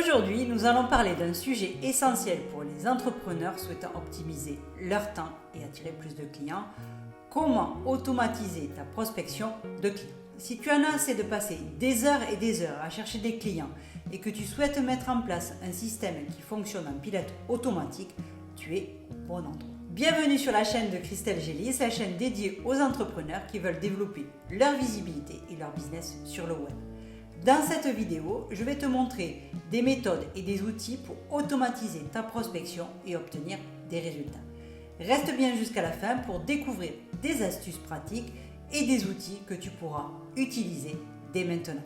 Aujourd'hui, nous allons parler d'un sujet essentiel pour les entrepreneurs souhaitant optimiser leur temps et attirer plus de clients. Comment automatiser ta prospection de clients? Si tu en as assez de passer des heures et des heures à chercher des clients et que tu souhaites mettre en place un système qui fonctionne en pilote automatique, tu es au bon endroit. Bienvenue sur la chaîne de Christelle Gélis, la chaîne dédiée aux entrepreneurs qui veulent développer leur visibilité et leur business sur le web. Dans cette vidéo, je vais te montrer des méthodes et des outils pour automatiser ta prospection et obtenir des résultats. Reste bien jusqu'à la fin pour découvrir des astuces pratiques et des outils que tu pourras utiliser dès maintenant.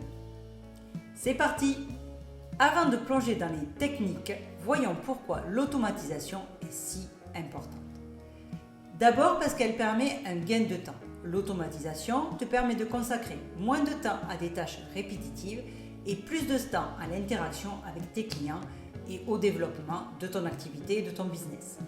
C'est parti! Avant de plonger dans les techniques, voyons pourquoi l'automatisation est si importante. D'abord parce qu'elle permet un gain de temps. L'automatisation te permet de consacrer moins de temps à des tâches répétitives et plus de temps à l'interaction avec tes clients et au développement de ton activité et de ton business.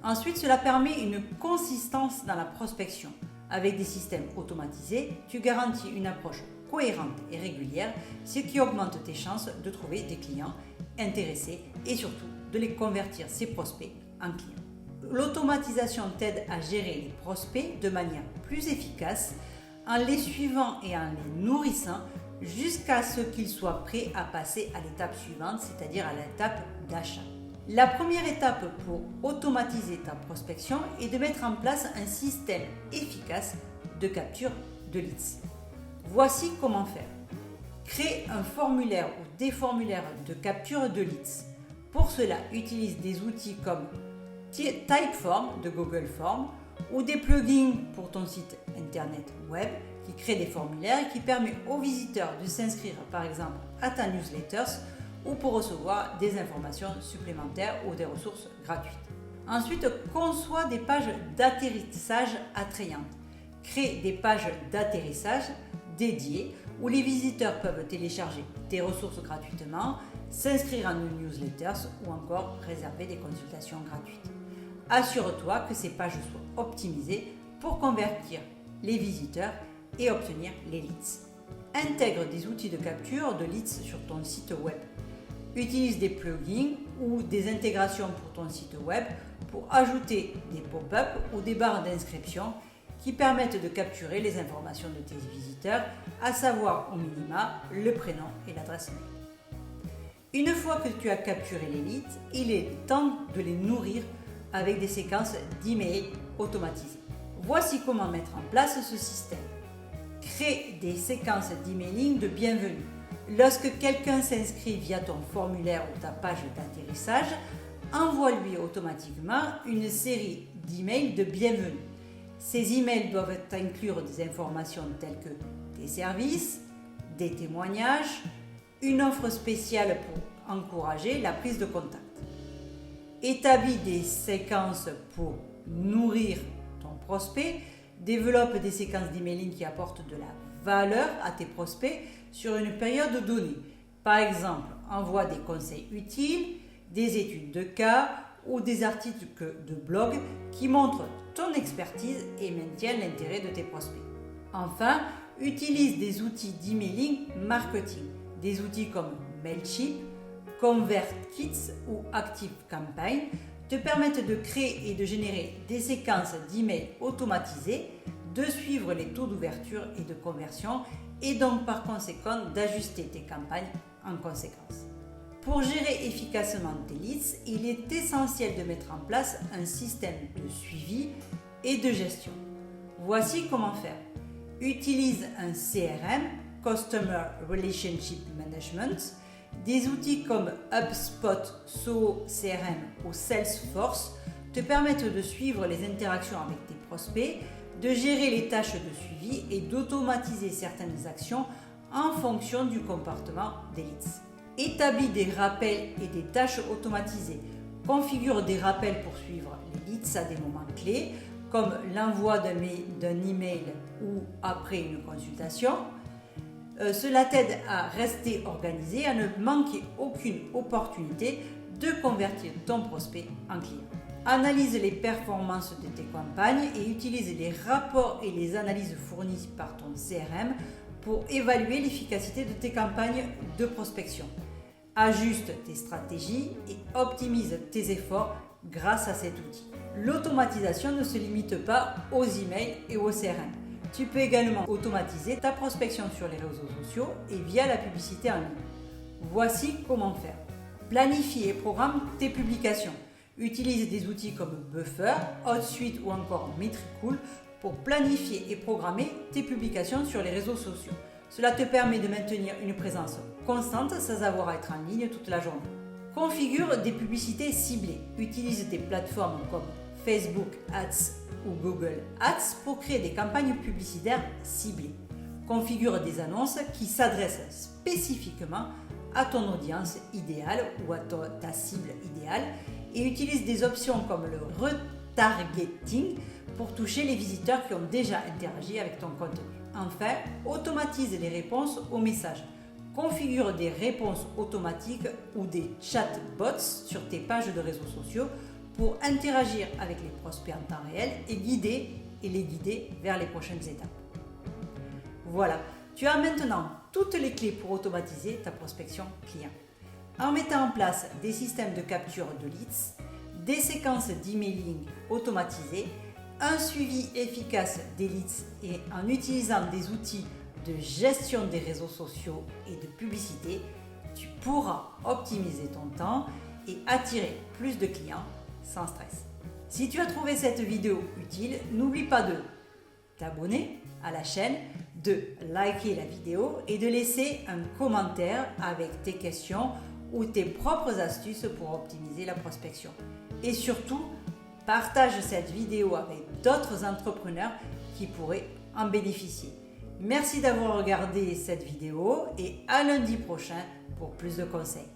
Ensuite, cela permet une consistance dans la prospection. Avec des systèmes automatisés, tu garantis une approche cohérente et régulière, ce qui augmente tes chances de trouver des clients intéressés et surtout de les convertir, ces prospects, en clients. L'automatisation t'aide à gérer les prospects de manière plus efficace en les suivant et en les nourrissant jusqu'à ce qu'ils soient prêts à passer à l'étape suivante, c'est-à-dire à l'étape d'achat. La première étape pour automatiser ta prospection est de mettre en place un système efficace de capture de leads. Voici comment faire. Crée un formulaire ou des formulaires de capture de leads. Pour cela, utilise des outils comme Typeform de Google Forms ou des plugins pour ton site internet web qui créent des formulaires et qui permettent aux visiteurs de s'inscrire par exemple à ta newsletter ou pour recevoir des informations supplémentaires ou des ressources gratuites. Ensuite, conçois des pages d'atterrissage attrayantes. Crée des pages d'atterrissage dédiées où les visiteurs peuvent télécharger des ressources gratuitement, s'inscrire à nos newsletters ou encore réserver des consultations gratuites. Assure-toi que ces pages soient optimisées pour convertir les visiteurs et obtenir les leads. Intègre des outils de capture de leads sur ton site web. Utilise des plugins ou des intégrations pour ton site web pour ajouter des pop-up ou des barres d'inscription qui permettent de capturer les informations de tes visiteurs, à savoir au minima le prénom et l'adresse mail. Une fois que tu as capturé les leads, il est temps de les nourrir avec des séquences d'emails automatisées. Voici comment mettre en place ce système. Crée des séquences d'emailing de bienvenue. Lorsque quelqu'un s'inscrit via ton formulaire ou ta page d'atterrissage, envoie-lui automatiquement une série d'emails de bienvenue. Ces emails doivent inclure des informations telles que tes services, des témoignages, une offre spéciale pour encourager la prise de contact. Établis des séquences pour nourrir ton prospect. Développe des séquences d'emailing qui apportent de la valeur à tes prospects sur une période donnée. Par exemple, envoie des conseils utiles, des études de cas ou des articles de blog qui montrent ton expertise et maintiennent l'intérêt de tes prospects. Enfin, utilise des outils d'emailing marketing. Des outils comme Mailchimp, ConvertKit ou ActiveCampaign te permettent de créer et de générer des séquences d'emails automatisées, de suivre les taux d'ouverture et de conversion et donc par conséquent d'ajuster tes campagnes en conséquence. Pour gérer efficacement tes leads, il est essentiel de mettre en place un système de suivi et de gestion. Voici comment faire. Utilise un CRM, Customer Relationship Management. Des outils comme HubSpot, Zoho CRM ou Salesforce te permettent de suivre les interactions avec tes prospects, de gérer les tâches de suivi et d'automatiser certaines actions en fonction du comportement des leads. Établis des rappels et des tâches automatisées. Configure des rappels pour suivre les leads à des moments clés, comme l'envoi d'un email ou après une consultation. Cela t'aide à rester organisé, à ne manquer aucune opportunité de convertir ton prospect en client. Analyse les performances de tes campagnes et utilise les rapports et les analyses fournies par ton CRM pour évaluer l'efficacité de tes campagnes de prospection. Ajuste tes stratégies et optimise tes efforts grâce à cet outil. L'automatisation ne se limite pas aux emails et au CRM. Tu peux également automatiser ta prospection sur les réseaux sociaux et via la publicité en ligne. Voici comment faire. Planifie et programme tes publications. Utilise des outils comme Buffer, HotSuite ou encore Metricool pour planifier et programmer tes publications sur les réseaux sociaux. Cela te permet de maintenir une présence constante sans avoir à être en ligne toute la journée. Configure des publicités ciblées. Utilise des plateformes comme Facebook Ads ou Google Ads pour créer des campagnes publicitaires ciblées. Configure des annonces qui s'adressent spécifiquement à ton audience idéale ou à ta cible idéale et utilise des options comme le retargeting pour toucher les visiteurs qui ont déjà interagi avec ton contenu. Enfin, automatise les réponses aux messages. Configure des réponses automatiques ou des chatbots sur tes pages de réseaux sociaux pour interagir avec les prospects en temps réel et les guider vers les prochaines étapes. Voilà, tu as maintenant toutes les clés pour automatiser ta prospection client. En mettant en place des systèmes de capture de leads, des séquences d'emailing automatisées, un suivi efficace des leads et en utilisant des outils de gestion des réseaux sociaux et de publicité, tu pourras optimiser ton temps et attirer plus de clients sans stress. Si tu as trouvé cette vidéo utile, n'oublie pas de t'abonner à la chaîne, de liker la vidéo et de laisser un commentaire avec tes questions ou tes propres astuces pour optimiser la prospection. Et surtout, partage cette vidéo avec d'autres entrepreneurs qui pourraient en bénéficier. Merci d'avoir regardé cette vidéo et à lundi prochain pour plus de conseils.